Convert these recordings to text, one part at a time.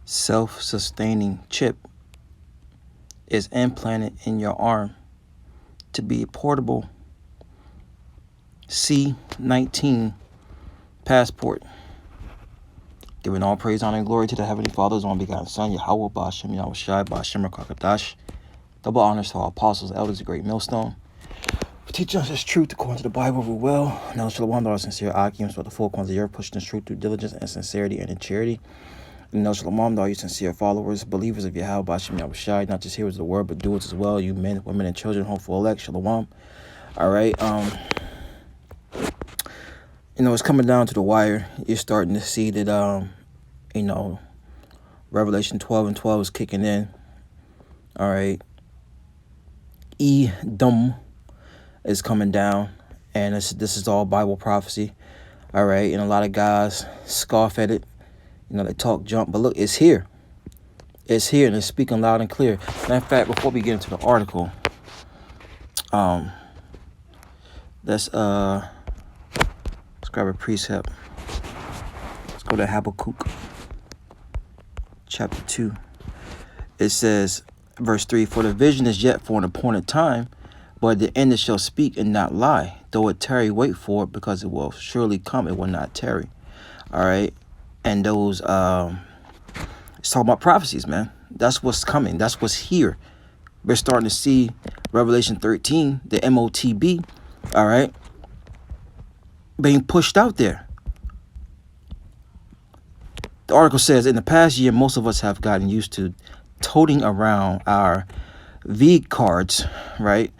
self-sustaining chip is implanted in your arm to be a portable C-19 passport. Giving all praise, honor, and glory to the Heavenly Father's only begotten Son, YAHAWAH, BAHASHAM, YAHAWASHI, BAHASHAM, Rakakadash. Double honors to our apostles, elders, the great millstone. For teaching us this truth according to the Bible, we will. Now, Shalom, our sincere Akims, for the full corners of the earth, pushing this truth through diligence and sincerity and in charity. And now, Shalom, all you sincere followers, believers of Yahawah, BAHASHAM, YAHAWASHI, not just hearers of the word, but doers as well. You men, women, and children, hopeful elect. Shalom. All right. It's coming down to the wire. You're starting to see that, Revelation 12 and 12 is kicking in. All right. Edom is coming down, and this is all Bible prophecy. All right. And a lot of guys scoff at it. They talk junk, but look, it's here. It's here, and it's speaking loud and clear. Matter of fact, before we get into the article, let's grab a precept. Let's go to Habakkuk chapter 2. It says, verse 3, for the vision is yet for an appointed time, but at the end it shall speak and not lie. Though it tarry, wait for it, because it will surely come, it will not tarry. All right. And those, it's talking about prophecies, man. That's what's coming. That's what's here. We're starting to see Revelation 13, the Motb, all right, being pushed out there. The article says, in the past year, most of us have gotten used to toting around our V cards, right?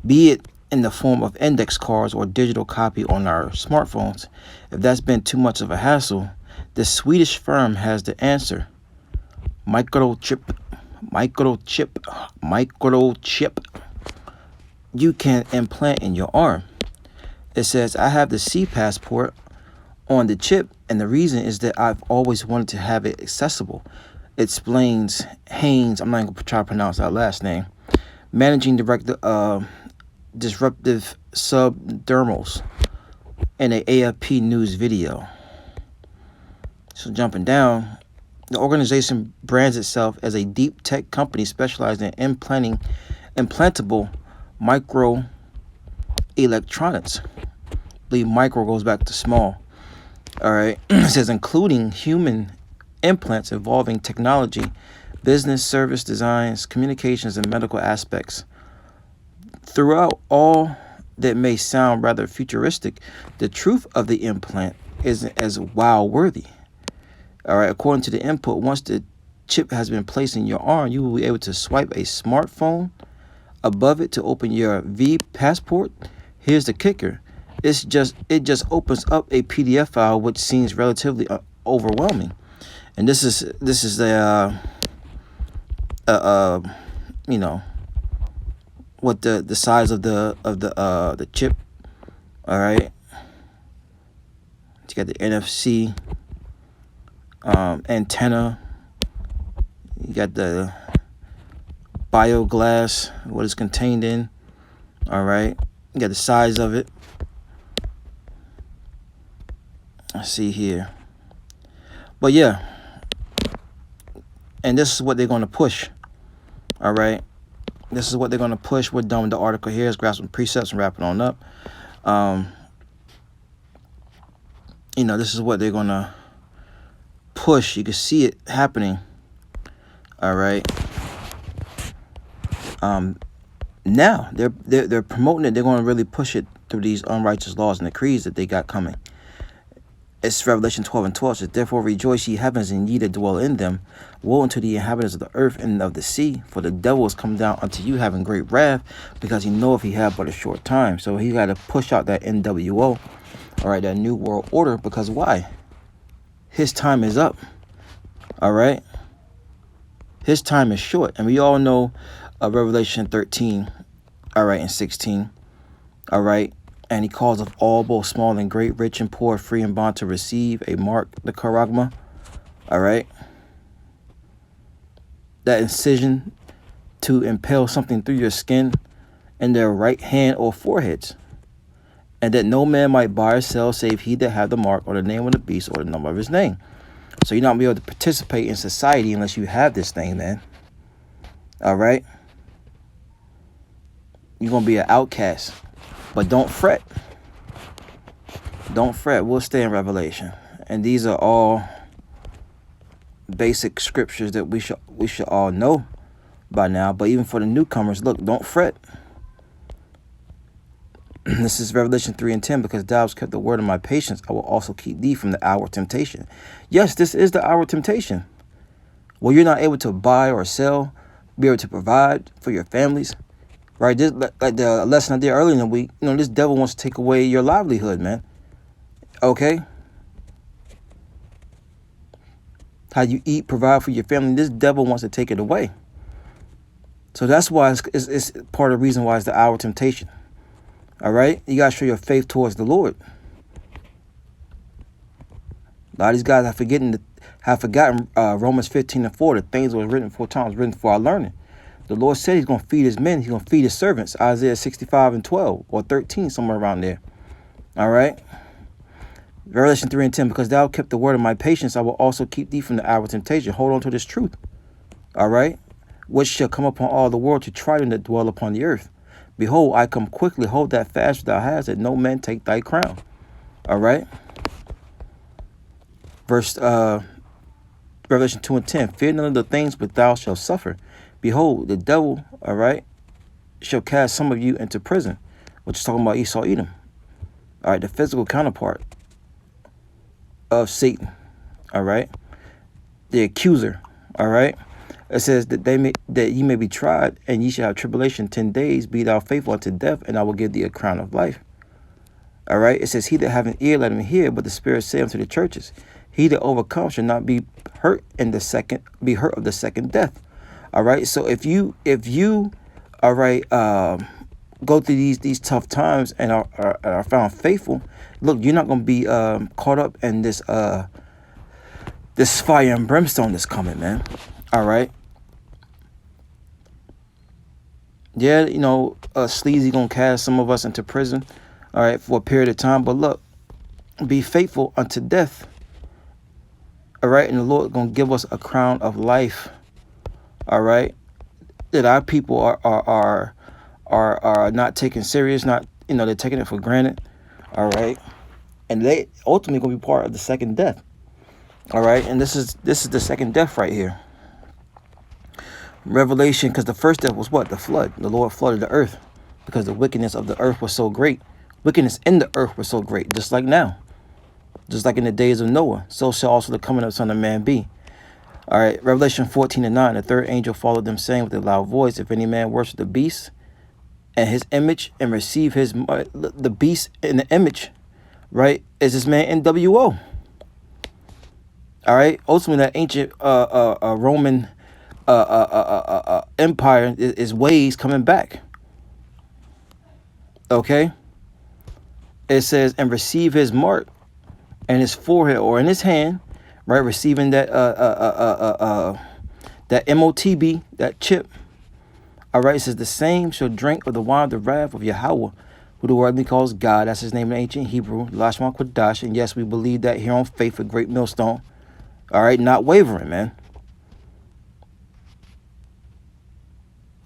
Be it in the form of index cards or digital copy on our smartphones. If that's been too much of a hassle, the Swedish firm has the answer. Microchip. You can implant in your arm. It says, I have the C passport on the chip, and the reason is that I've always wanted to have it accessible. It explains Haynes, I'm not going to try to pronounce that last name, managing director of disruptive subdermals in an AFP News video. So jumping down, the organization brands itself as a deep tech company specialized in implantable microelectronics. I believe micro goes back to small. All right. It says including human implants involving technology, business, service, designs, communications, and medical aspects. Throughout all that may sound rather futuristic, the truth of the implant isn't as wow-worthy. All right, according to the input, once the chip has been placed in your arm, you will be able to swipe a smartphone above it to open your V passport. Here's the kicker. It just opens up a PDF file, which seems relatively overwhelming. And this is the what the size of the chip. All right. You got the NFC antenna. You got the bioglass, what it's contained in. All right. You got the size of it. I see here. But yeah. And this is what they're going to push. All right. This is what they're going to push. We're done with the article here. Let's grab some precepts and wrap it on up. This is what they're going to push. You can see it happening. All right. Now they're promoting it. They're going to really push it through these unrighteous laws and decrees that they got coming. It's Revelation 12 and 12. It says, therefore rejoice, ye heavens, and ye that dwell in them. Woe unto the inhabitants of the earth and of the sea, for the devil is come down unto you, having great wrath, because he knoweth he have but a short time. So he got to push out that NWO, all right, that new world order, because why? His time is up. All right. His time is short. And we all know Revelation 13, all right, and 16, all right. And he calls of all, both small and great, rich and poor, free and bond, to receive a mark, the charagma. All right. That incision to impale something through your skin in their right hand or foreheads. And that no man might buy or sell save he that have the mark or the name of the beast or the number of his name. So you're not gonna be able to participate in society unless you have this thing, man. All right? You're gonna be an outcast. But don't fret. Don't fret. We'll stay in Revelation. And these are all basic scriptures that we should all know by now. But even for the newcomers, look, don't fret. This is Revelation 3:10. Because thou hast kept the word of my patience, I will also keep thee from the hour of temptation. Yes, this is the hour of temptation. Well, you're not able to buy or sell, be able to provide for your families. Right? This, like the lesson I did earlier in the week, this devil wants to take away your livelihood, man. Okay? How you eat, provide for your family, this devil wants to take it away. So that's why it's part of the reason why it's the hour of temptation. All right? You got to show your faith towards the Lord. A lot of these guys have forgotten Romans 15:4, the things that were written 4 times, written for our learning. The Lord said he's going to feed his men. He's going to feed his servants. Isaiah 65:12 or 13, somewhere around there. All right? Revelation 3:10, because thou kept the word of my patience, I will also keep thee from the hour of temptation. Hold on to this truth. All right? Which shall come upon all the world to try them that dwell upon the earth. Behold, I come quickly. Hold that fast thou hast, that no man take thy crown. All right? Revelation 2:10, fear none of the things but thou shalt suffer. Behold, the devil, all right, shall cast some of you into prison, which is talking about Esau, Edom. All right, the physical counterpart of Satan. All right, the accuser. All right, it says that ye may be tried, and ye shall have tribulation 10 days. Be thou faithful unto death, and I will give thee a crown of life. All right, it says, he that have an ear, let him hear. But the Spirit saith unto the churches, he that overcomes shall not be hurt of the second death. All right. So if you all right, go through these tough times and are found faithful, look, you're not going to be caught up in this fire and brimstone that's coming, man. All right. Yeah, sleazy gonna cast some of us into prison, all right, for a period of time. But look, be faithful unto death. All right, and the Lord gonna give us a crown of life. All right, that our people are not taken serious, not they're taking it for granted. All right, and they ultimately gonna be part of the second death. All right, and this is the second death right here. Revelation, because the first death was what? The flood. The Lord flooded the earth because the wickedness of the earth was so great. Wickedness in the earth was so great, just like now, just like in the days of Noah. So shall also the coming of the Son of Man be. All right, Revelation 14:9, the third angel followed them, saying with a loud voice, if any man worship the beast and his image and receive the beast in the image, right, is this man NWO. All right, ultimately that ancient Roman empire is ways coming back. Okay, it says, and receive his mark in his forehead or in his hand. Right, receiving that Motb, that chip. All right, it says the same shall drink of the wine of the wrath of YAHAWAH, who the word calls God. That's his name in ancient Hebrew, Lashma Kodash. And yes, we believe that here on Faith, a great millstone. All right, not wavering, man.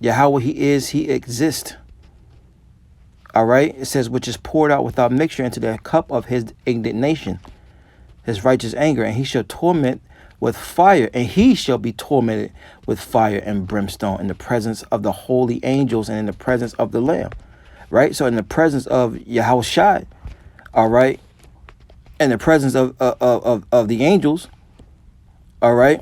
YAHAWAH, he exists. All right, it says, which is poured out without mixture into the cup of his indignation, his righteous anger, and he shall torment with fire, and he shall be tormented with fire and brimstone in the presence of the holy angels and in the presence of the Lamb. Right? So in the presence of YAHAWASHI, all right, in the presence of the angels, all right,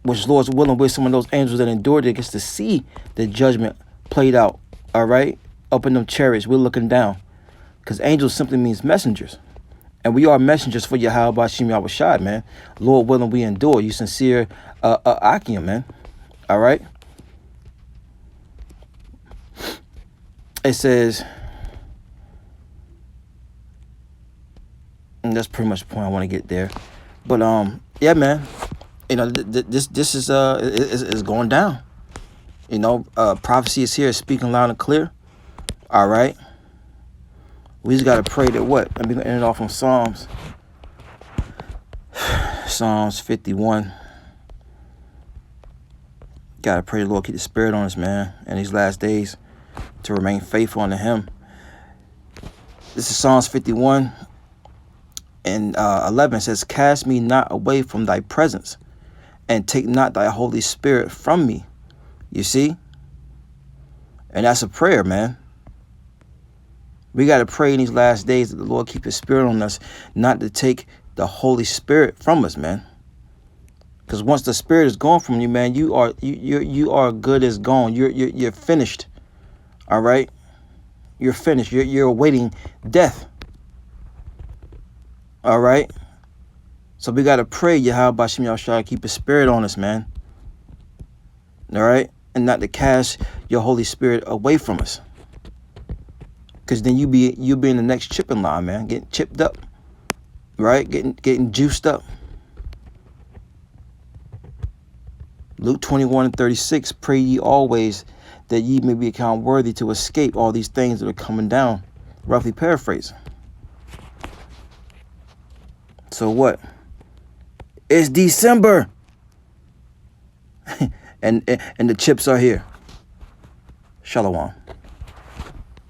which Lord's willing with some of those angels that endured it gets to see the judgment played out, all right, up in them chariots. We're looking down, because angels simply means messengers. And we are messengers for YAHAWASHI, man. Lord willing, we endure. You sincere Akim, man. All right. It says, and that's pretty much the point I want to get there. But yeah, man. This is going down. Prophecy is here, speaking loud and clear. All right. We just got to pray that what? Let me end it off on Psalms Psalms 51. Gotta pray the Lord keep the spirit on us, man, in these last days, to remain faithful unto him. This is Psalms 51 and 11. It says, cast me not away from thy presence, and take not thy Holy Spirit from me. You see? And that's a prayer, man. We got to pray in these last days that the Lord keep his spirit on us, not to take the Holy Spirit from us, man. Because once the spirit is gone from you, man, you are good as gone. You're finished. All right? You're finished. You're awaiting death. All right? So we got to pray, YAHAWASHI Yahushua, keep his spirit on us, man. All right? And not to cast your Holy Spirit away from us. Because then you'll be in the next chipping line, man. Getting chipped up. Right? Getting juiced up. Luke 21:36, pray ye always that ye may be accounted worthy to escape all these things that are coming down. Roughly paraphrasing. So what? It's December. and the chips are here. Shalom.